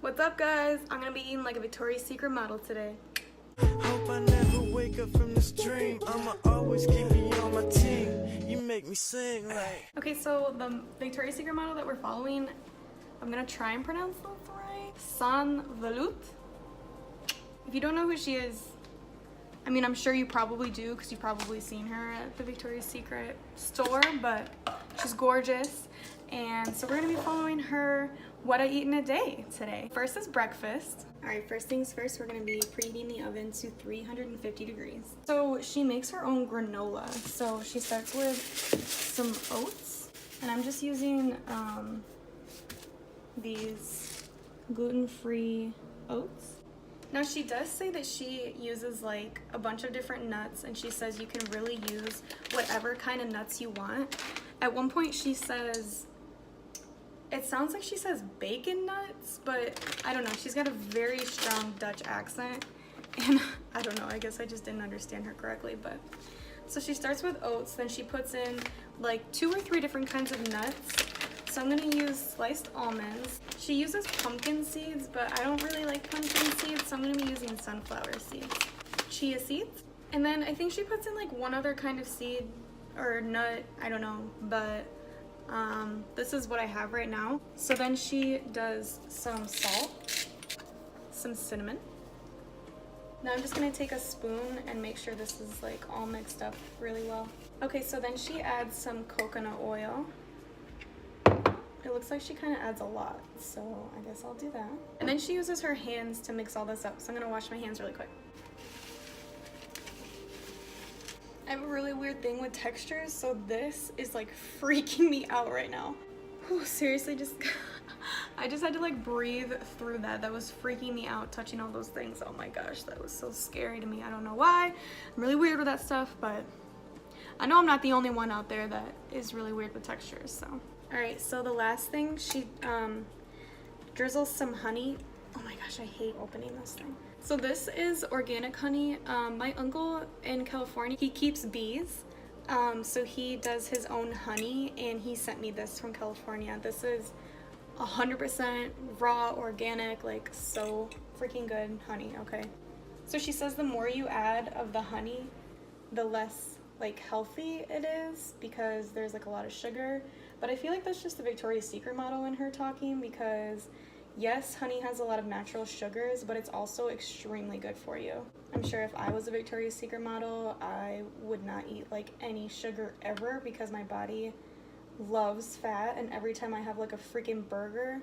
What's up, guys? I'm gonna be eating like a Victoria's Secret model today. Hope I never wake up from this dream. I'ma always keep you on my team. You make me sing like. Okay, so the Victoria's Secret model that we're following, I'm gonna try and pronounce this right. Sanne Vloet. If you don't know who she is, I mean, I'm sure you probably do because you've probably seen her at the Victoria's Secret store, but she's gorgeous. And so we're gonna be following her what I eat in a day today. First is breakfast. All right, first things first, we're gonna be preheating the oven to 350 degrees. So she makes her own granola. So she starts with some oats, and I'm just using these gluten-free oats. Now she does say that she uses like a bunch of different nuts, and she says you can really use whatever kind of nuts you want. At one point she says, it sounds like she says bacon nuts, but I don't know. She's got a very strong Dutch accent, and I don't know, I guess I just didn't understand her correctly, but. So she starts with oats, then she puts in like 2 or 3 different kinds of nuts. So I'm gonna use sliced almonds. She uses pumpkin seeds, but I don't really like pumpkin seeds, so I'm gonna be using sunflower seeds. Chia seeds, and then I think she puts in like one other kind of seed or nut, I don't know, but this is what I have right now. So then she does some salt, some cinnamon. Now I'm just gonna take a spoon and make sure this is like all mixed up really well. Okay, so then she adds some coconut oil. It looks like she kind of adds a lot, so I guess I'll do that. And then she uses her hands to mix all this up, so I'm gonna wash my hands really quick. I have a really weird thing with textures, so this is like freaking me out right now. Whew, seriously, I just had to like breathe through that. That was freaking me out, touching all those things. Oh my gosh, that was so scary to me. I don't know why. I'm really weird with that stuff, but I know I'm not the only one out there that is really weird with textures, so. All right, so the last thing, she drizzles some honey. Oh my gosh, I hate opening this thing. So this is organic honey. My uncle in California, he keeps bees. So he does his own honey, and he sent me this from California. This is 100% raw, organic, like so freaking good honey, okay? So she says the more you add of the honey, the less like healthy it is because there's like a lot of sugar. But I feel like that's just the Victoria's Secret model in her talking, because yes, honey has a lot of natural sugars, but it's also extremely good for you. I'm sure if I was a Victoria's Secret model, I would not eat like any sugar ever because my body loves fat, and every time I have like a freaking burger,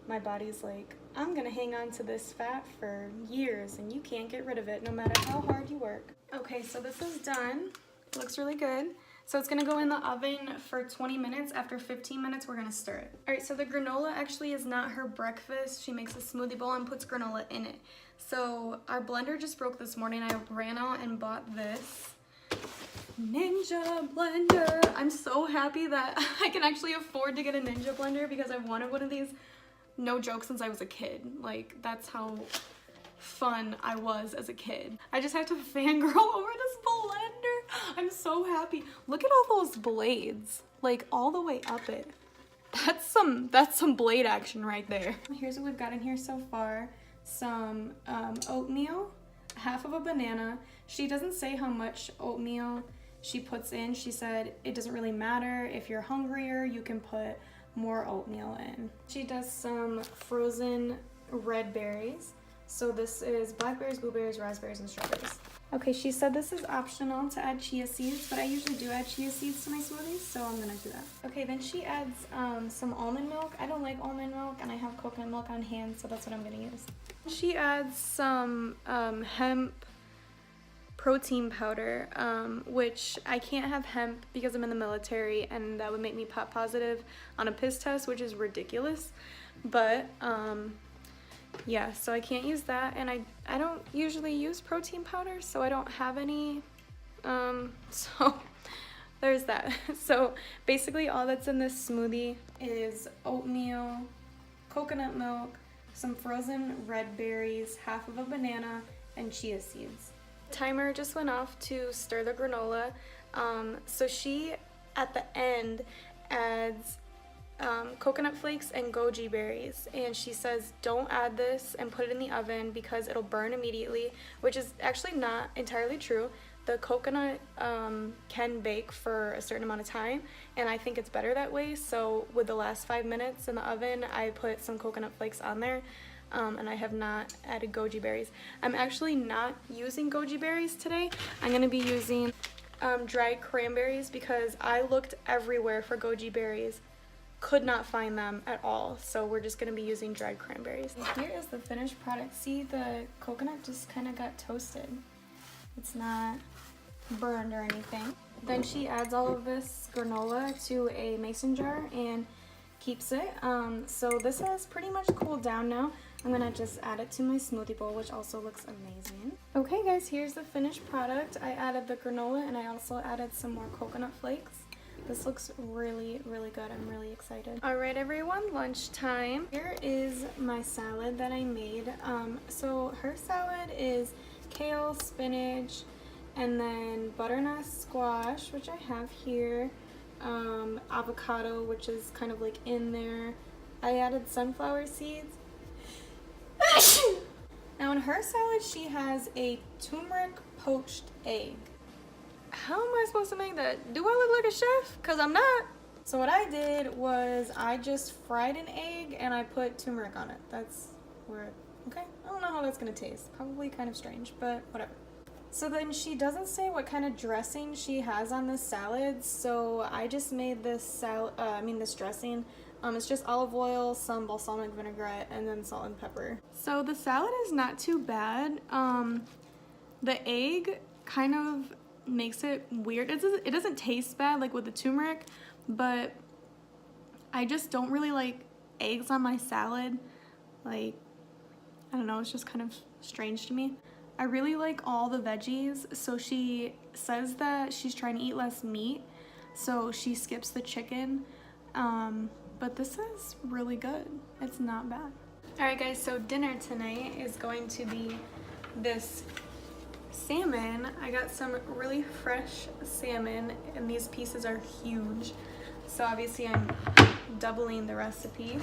my body's like, I'm gonna hang on to this fat for years and you can't get rid of it no matter how hard you work. Okay, so this is done. It looks really good. So it's gonna go in the oven for 20 minutes. After 15 minutes, we're gonna stir it. All right, so the granola actually is not her breakfast. She makes a smoothie bowl and puts granola in it. So our blender just broke this morning. I ran out and bought this Ninja blender. I'm so happy that I can actually afford to get a Ninja blender because I've wanted one of these, no joke, since I was a kid. Like, that's how fun I was as a kid. I just have to fangirl over this blender. I'm so happy. Look at all those blades, like all the way up it. That's some blade action right there. Here's what we've got in here so far. Some oatmeal, half of a banana. She doesn't say how much oatmeal she puts in. She said it doesn't really matter. If you're hungrier, you can put more oatmeal in. She does some frozen red berries. So this is blackberries, blueberries, raspberries, and strawberries. Okay, she said this is optional to add chia seeds, but I usually do add chia seeds to my smoothies, so I'm gonna do that. Okay, then she adds some almond milk. I don't like almond milk, and I have coconut milk on hand, so that's what I'm gonna use. She adds some hemp protein powder, which I can't have hemp because I'm in the military, and that would make me pop positive on a piss test, which is ridiculous. But yeah, so I can't use that, and I don't usually use protein powder, so I don't have any, so there's that. So basically all that's in this smoothie is oatmeal, coconut milk, some frozen red berries, half of a banana, and chia seeds. Timer just went off to stir the granola, so she at the end adds coconut flakes and goji berries, and she says don't add this and put it in the oven because it'll burn immediately, which is actually not entirely true. The coconut can bake for a certain amount of time, and I think it's better that way. So with the last 5 minutes in the oven, I put some coconut flakes on there, and I have not added goji berries. I'm actually not using goji berries today. I'm going to be using dried cranberries because I looked everywhere for goji berries, could not find them at all, so we're just going to be using dried cranberries. Here is the finished product. See, the coconut just kind of got toasted. It's not burned or anything. Then she adds all of this granola to a mason jar and keeps it. So this has pretty much cooled down now. I'm gonna just add it to my smoothie bowl, which also looks amazing. Okay guys, here's the finished product. I added the granola and I also added some more coconut flakes. This looks really, really good. I'm really excited. All right, everyone, lunchtime. Here is my salad that I made. So her salad is kale, spinach, and then butternut squash, which I have here, avocado, which is kind of like in there. I added sunflower seeds. Now in her salad, she has a turmeric poached egg. How am I supposed to make that? Do I look like a chef? Because I'm not. So what I did was I just fried an egg and I put turmeric on it. That's where okay, I don't know how that's gonna taste. Probably kind of strange, but whatever. So then she doesn't say what kind of dressing she has on this salad, so I just made this this dressing. It's just olive oil, some balsamic vinaigrette, and then salt and pepper. So the salad is not too bad. The egg kind of makes it weird. It doesn't taste bad like with the turmeric, but I just don't really like eggs on my salad. Like, I don't know, it's just kind of strange to me. I really like all the veggies, so she says that she's trying to eat less meat, so she skips the chicken, but this is really good. It's not bad. Alright guys, so dinner tonight is going to be this salmon. I got some really fresh salmon, and these pieces are huge, so obviously I'm doubling the recipe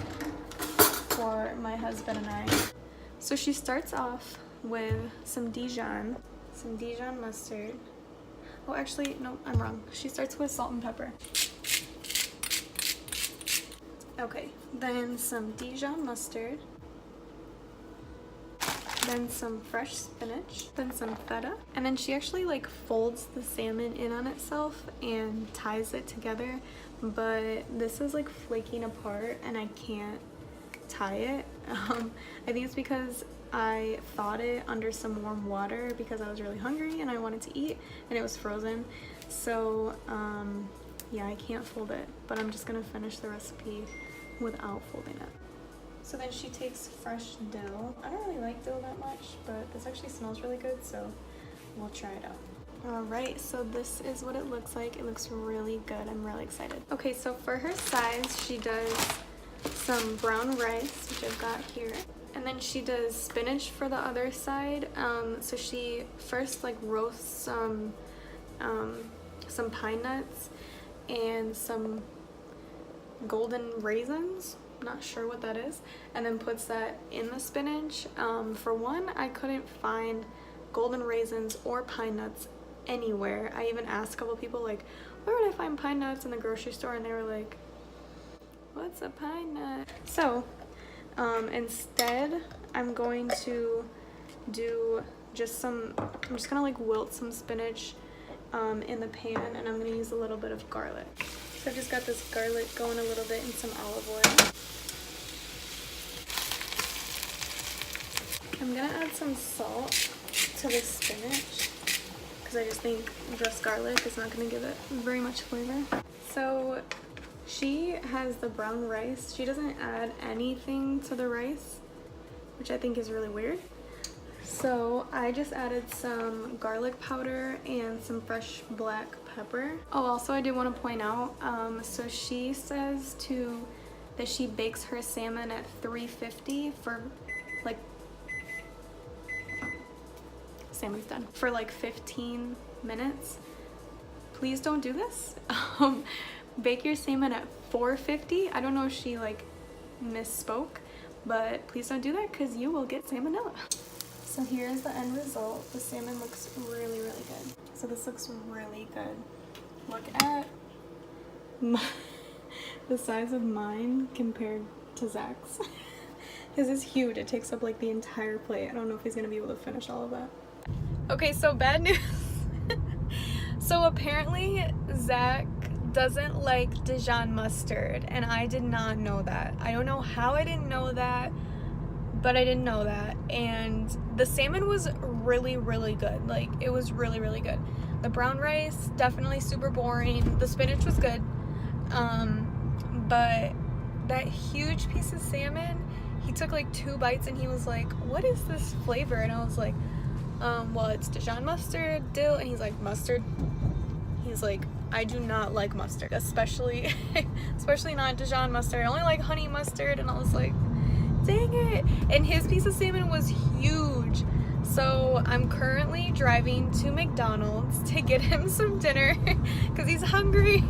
for my husband and I. So she starts off with some Dijon mustard. Oh, actually, no, I'm wrong. She starts with salt and pepper. Okay, then some Dijon mustard, then some fresh spinach, then some feta, and then she actually like folds the salmon in on itself and ties it together, but this is like flaking apart and I can't tie it. I think it's because I thawed it under some warm water because I was really hungry and I wanted to eat, and it was frozen. So yeah, I can't fold it, but I'm just gonna finish the recipe without folding it. So then she takes fresh dill. I don't really like dill that much, but this actually smells really good, so we'll try it out. Alright, so this is what it looks like. It looks really good. I'm really excited. Okay, so for her sides, she does some brown rice, which I've got here. And then she does spinach for the other side. So she first like roasts some pine nuts and some golden raisins. Not sure what that is. And then puts that in the spinach. For one, I couldn't find golden raisins or pine nuts anywhere. I even asked a couple people like, where would I find pine nuts in the grocery store? And they were like, what's a pine nut? So instead I'm going to do just I'm just gonna like wilt some spinach in the pan, and I'm gonna use a little bit of garlic. So I've just got this garlic going a little bit in some olive oil. I'm gonna add some salt to the spinach because I just think just garlic is not gonna give it very much flavor. So she has the brown rice. She doesn't add anything to the rice, which I think is really weird. So I just added some garlic powder and some fresh black pepper. Oh, also I do want to point out, so she says that she bakes her salmon at 350 for like, salmon's done, for like 15 minutes. Please don't do this. bake your salmon at 450. I don't know if she like misspoke, but please don't do that because you will get salmonella. So here's the end result. The salmon looks really, really good. So this looks really good. Look at the size of mine compared to Zach's. His is huge. It takes up like the entire plate. I don't know if he's gonna be able to finish all of that. Okay, so bad news. So apparently Zach doesn't like Dijon mustard, and I did not know that. I don't know how I didn't know that, but I didn't know that. And the salmon was really, really good. Like, it was really, really good. The brown rice, definitely super boring. The spinach was good. But that huge piece of salmon, he took like 2 bites and he was like, what is this flavor? And I was like, well, it's Dijon mustard, dill. And he's like, mustard? He's like, I do not like mustard, especially not Dijon mustard. I only like honey mustard. And I was like, dang it. And his piece of salmon was huge. So I'm currently driving to McDonald's to get him some dinner because he's hungry,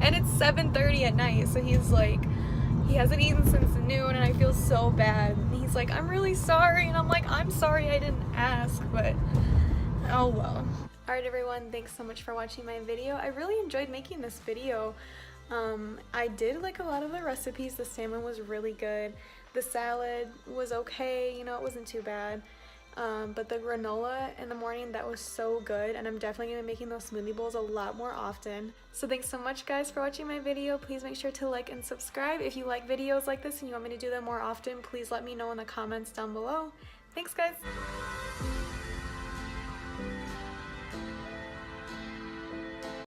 and it's 7:30 at night. So he's like, he hasn't eaten since noon, and I feel so bad. And he's like, I'm really sorry. And I'm like, I'm sorry I didn't ask, but oh well. Alright everyone, thanks so much for watching my video. I really enjoyed making this video. I did like a lot of the recipes. The salmon was really good. The salad was okay, you know, it wasn't too bad. But the granola in the morning, that was so good, and I'm definitely going to be making those smoothie bowls a lot more often. So thanks so much guys for watching my video. Please make sure to like and subscribe. If you like videos like this and you want me to do them more often, please let me know in the comments down below. Thanks guys!